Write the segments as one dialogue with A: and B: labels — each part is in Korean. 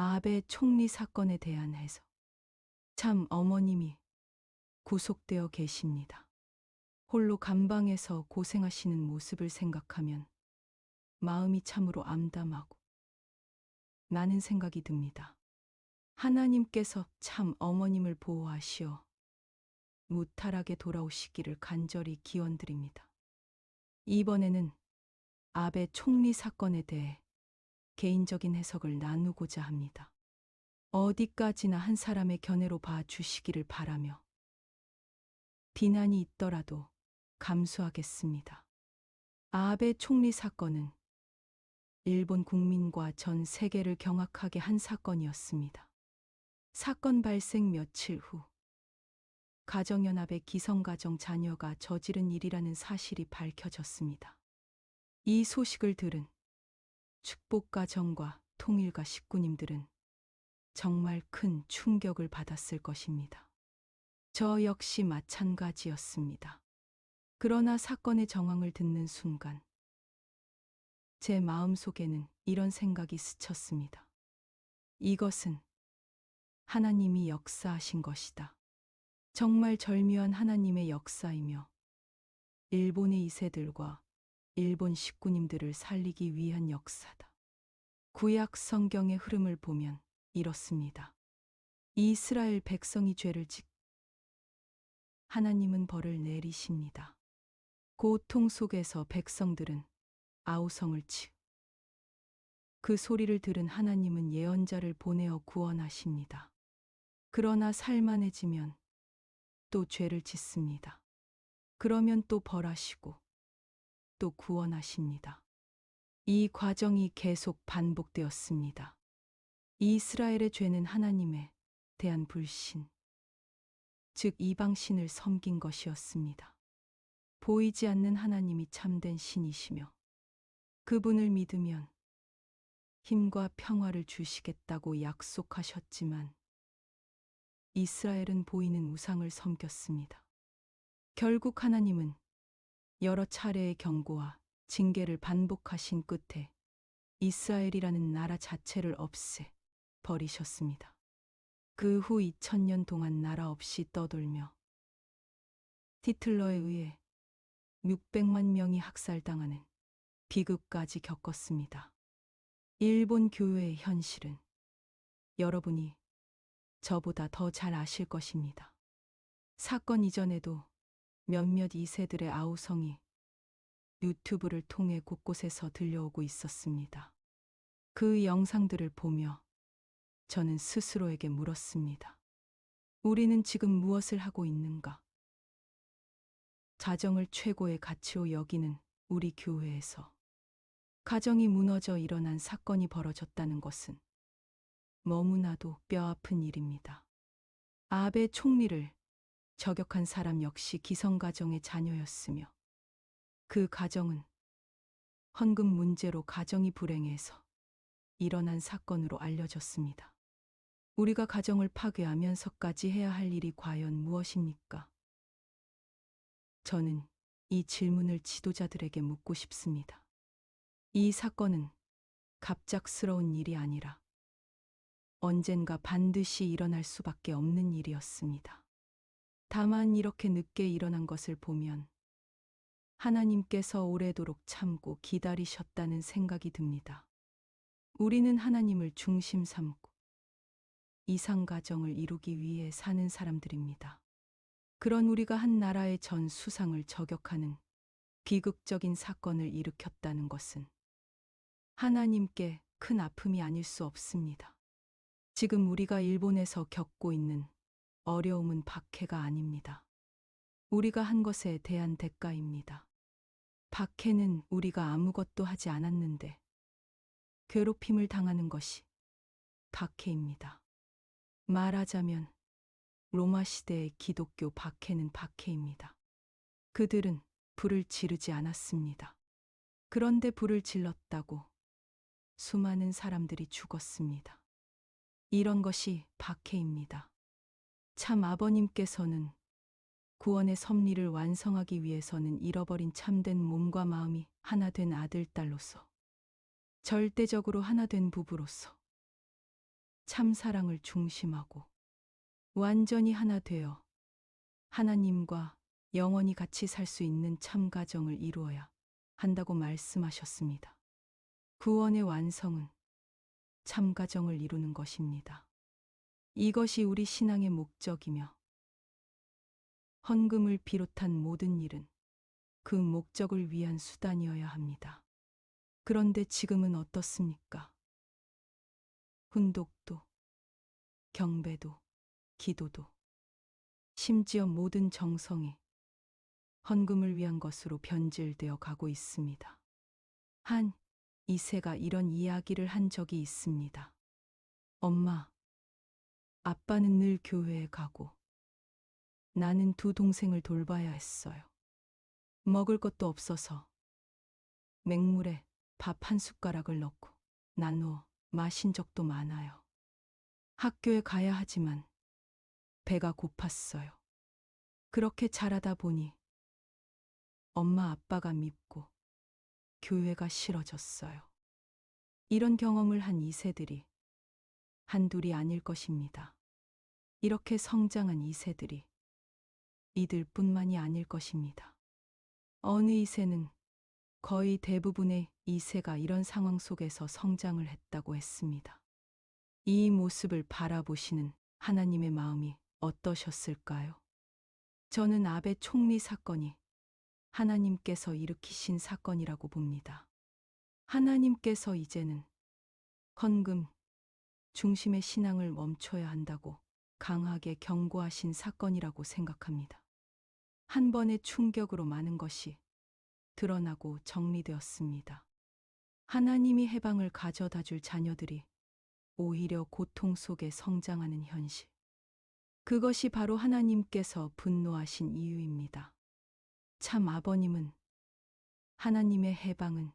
A: 아베 총리 사건에 대한 해석. 참 어머님이 구속되어 계십니다. 홀로 감방에서 고생하시는 모습을 생각하면 마음이 참으로 암담하고 나는 생각이 듭니다. 하나님께서 참 어머님을 보호하시어 무탈하게 돌아오시기를 간절히 기원드립니다. 이번에는 아베 총리 사건에 대해 개인적인 해석을 나누고자 합니다. 어디까지나 한 사람의 견해로 봐주시기를 바라며 비난이 있더라도 감수하겠습니다. 아베 총리 사건은 일본 국민과 전 세계를 경악하게 한 사건이었습니다. 사건 발생 며칠 후 가정연합의 기성가정 자녀가 저지른 일이라는 사실이 밝혀졌습니다. 이 소식을 들은 축복가정과 통일가 식구님들은 정말 큰 충격을 받았을 것입니다. 저 역시 마찬가지였습니다. 그러나 사건의 정황을 듣는 순간 제 마음속에는 이런 생각이 스쳤습니다. 이것은 하나님이 역사하신 것이다. 정말 절묘한 하나님의 역사이며 일본의 2세들과 일본 식구님들을 살리기 위한 역사다. 구약 성경의 흐름을 보면 이렇습니다. 이스라엘 백성이 죄를 짓고 하나님은 벌을 내리십니다. 고통 속에서 백성들은 아우성을 치고 그 소리를 들은 하나님은 예언자를 보내어 구원하십니다. 그러나 살만해지면 또 죄를 짓습니다. 그러면 또 벌하시고 또 구원하십니다. 이 과정이 계속 반복되었습니다. 이스라엘의 죄는 하나님에 대한 불신, 즉 이방신을 섬긴 것이었습니다. 보이지 않는 하나님이 참된 신이시며 그분을 믿으면 힘과 평화를 주시겠다고 약속하셨지만 이스라엘은 보이는 우상을 섬겼습니다. 결국 하나님은 여러 차례의 경고와 징계를 반복하신 끝에 이스라엘이라는 나라 자체를 없애 버리셨습니다. 그 후 2000년 동안 나라 없이 떠돌며 히틀러에 의해 600만 명이 학살당하는 비극까지 겪었습니다. 일본 교회의 현실은 여러분이 저보다 더 잘 아실 것입니다. 사건 이전에도 몇몇 2세들의 아우성이 유튜브를 통해 곳곳에서 들려오고 있었습니다. 그 영상들을 보며 저는 스스로에게 물었습니다. 우리는 지금 무엇을 하고 있는가? 자정을 최고의 가치로 여기는 우리 교회에서 가정이 무너져 일어난 사건이 벌어졌다는 것은 너무나도 뼈아픈 일입니다. 아베 총리를 저격한 사람 역시 기성가정의 자녀였으며 그 가정은 헌금 문제로 가정이 불행해서 일어난 사건으로 알려졌습니다. 우리가 가정을 파괴하면서까지 해야 할 일이 과연 무엇입니까? 저는 이 질문을 지도자들에게 묻고 싶습니다. 이 사건은 갑작스러운 일이 아니라 언젠가 반드시 일어날 수밖에 없는 일이었습니다. 다만 이렇게 늦게 일어난 것을 보면 하나님께서 오래도록 참고 기다리셨다는 생각이 듭니다. 우리는 하나님을 중심 삼고 이상가정을 이루기 위해 사는 사람들입니다. 그런 우리가 한 나라의 전 수상을 저격하는 비극적인 사건을 일으켰다는 것은 하나님께 큰 아픔이 아닐 수 없습니다. 지금 우리가 일본에서 겪고 있는 어려움은 박해가 아닙니다. 우리가 한 것에 대한 대가입니다. 박해는 우리가 아무것도 하지 않았는데 괴롭힘을 당하는 것이 박해입니다. 말하자면 로마 시대의 기독교 박해는 박해입니다. 그들은 불을 지르지 않았습니다. 그런데 불을 질렀다고 수많은 사람들이 죽었습니다. 이런 것이 박해입니다. 참 아버님께서는 구원의 섭리를 완성하기 위해서는 잃어버린 참된 몸과 마음이 하나 된 아들, 딸로서 절대적으로 하나 된 부부로서 참 사랑을 중심하고 완전히 하나 되어 하나님과 영원히 같이 살 수 있는 참 가정을 이루어야 한다고 말씀하셨습니다. 구원의 완성은 참 가정을 이루는 것입니다. 이것이 우리 신앙의 목적이며 헌금을 비롯한 모든 일은 그 목적을 위한 수단이어야 합니다. 그런데 지금은 어떻습니까? 훈독도, 경배도, 기도도, 심지어 모든 정성이 헌금을 위한 것으로 변질되어 가고 있습니다. 한 2세가 이런 이야기를 한 적이 있습니다. 엄마, 아빠는 늘 교회에 가고 나는 두 동생을 돌봐야 했어요. 먹을 것도 없어서 맹물에 밥 한 숟가락을 넣고 나누어 마신 적도 많아요. 학교에 가야 하지만 배가 고팠어요. 그렇게 자라다 보니 엄마 아빠가 밉고 교회가 싫어졌어요. 이런 경험을 한 2세들이 한둘이 아닐 것입니다. 이렇게 성장한 2세들이 이들뿐만이 아닐 것입니다. 어느 2세는 거의 대부분의 2세가 이런 상황 속에서 성장을 했다고 했습니다. 이 모습을 바라보시는 하나님의 마음이 어떠셨을까요? 저는 아베 총리 사건이 하나님께서 일으키신 사건이라고 봅니다. 하나님께서 이제는 헌금 중심의 신앙을 멈춰야 한다고 강하게 경고하신 사건이라고 생각합니다. 한 번의 충격으로 많은 것이 드러나고 정리되었습니다. 하나님이 해방을 가져다 줄 자녀들이 오히려 고통 속에 성장하는 현실. 그것이 바로 하나님께서 분노하신 이유입니다. 참 아버님은 하나님의 해방은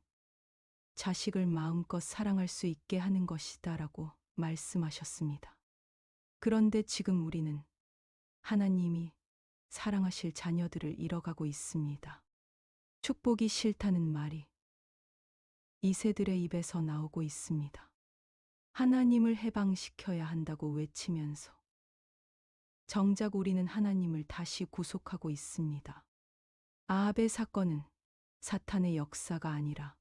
A: 자식을 마음껏 사랑할 수 있게 하는 것이다라고 말씀하셨습니다. 그런데 지금 우리는 하나님이 사랑하실 자녀들을 잃어가고 있습니다. 축복이 싫다는 말이 2세들의 입에서 나오고 있습니다. 하나님을 해방시켜야 한다고 외치면서 정작 우리는 하나님을 다시 구속하고 있습니다. 아합의 사건은 사탄의 역사가 아니라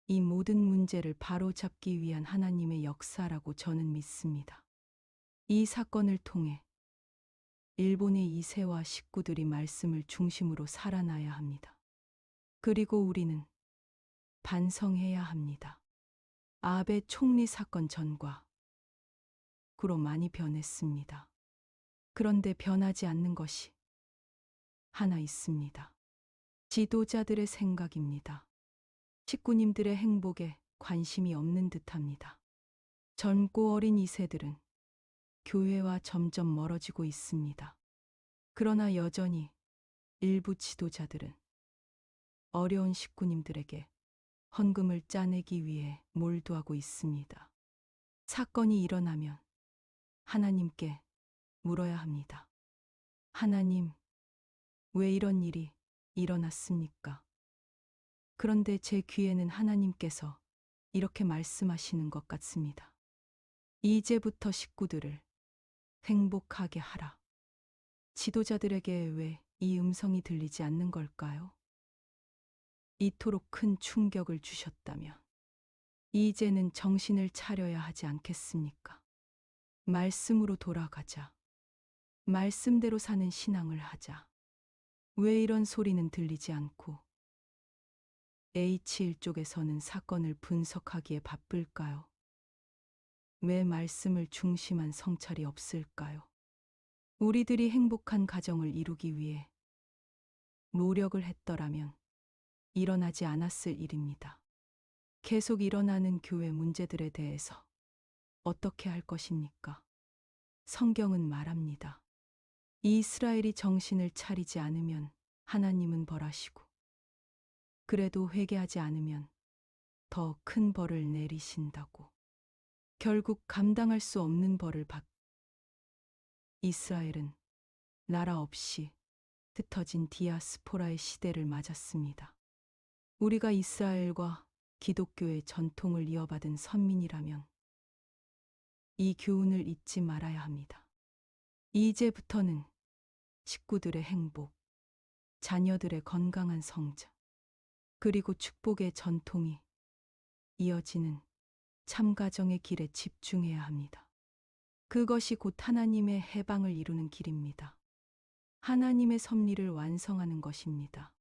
A: 이 모든 문제를 바로잡기 위한 하나님의 역사라고 저는 믿습니다. 이 사건을 통해 일본의 2세와 식구들이 말씀을 중심으로 살아나야 합니다. 그리고 우리는 반성해야 합니다. 아베 총리 사건 전과 후로 많이 변했습니다. 그런데 변하지 않는 것이 하나 있습니다. 지도자들의 생각입니다. 식구님들의 행복에 관심이 없는 듯합니다. 젊고 어린 2세들은 교회와 점점 멀어지고 있습니다. 그러나 여전히 일부 지도자들은 어려운 식구님들에게 헌금을 짜내기 위해 몰두하고 있습니다. 사건이 일어나면 하나님께 물어야 합니다. 하나님, 왜 이런 일이 일어났습니까? 그런데 제 귀에는 하나님께서 이렇게 말씀하시는 것 같습니다. 이제부터 식구들을 행복하게 하라. 지도자들에게 왜 이 음성이 들리지 않는 걸까요? 이토록 큰 충격을 주셨다면 이제는 정신을 차려야 하지 않겠습니까? 말씀으로 돌아가자. 말씀대로 사는 신앙을 하자. 왜 이런 소리는 들리지 않고 H1 쪽에서는 사건을 분석하기에 바쁠까요? 왜 말씀을 중심한 성찰이 없을까요? 우리들이 행복한 가정을 이루기 위해 노력을 했더라면 일어나지 않았을 일입니다. 계속 일어나는 교회 문제들에 대해서 어떻게 할 것입니까? 성경은 말합니다. 이스라엘이 정신을 차리지 않으면 하나님은 벌하시고 그래도 회개하지 않으면 더 큰 벌을 내리신다고. 결국 감당할 수 없는 벌을 받. 이스라엘은 나라 없이 흩어진 디아스포라의 시대를 맞았습니다. 우리가 이스라엘과 기독교의 전통을 이어받은 선민이라면 이 교훈을 잊지 말아야 합니다. 이제부터는 식구들의 행복, 자녀들의 건강한 성장, 그리고 축복의 전통이 이어지는 참가정의 길에 집중해야 합니다. 그것이 곧 하나님의 해방을 이루는 길입니다. 하나님의 섭리를 완성하는 것입니다.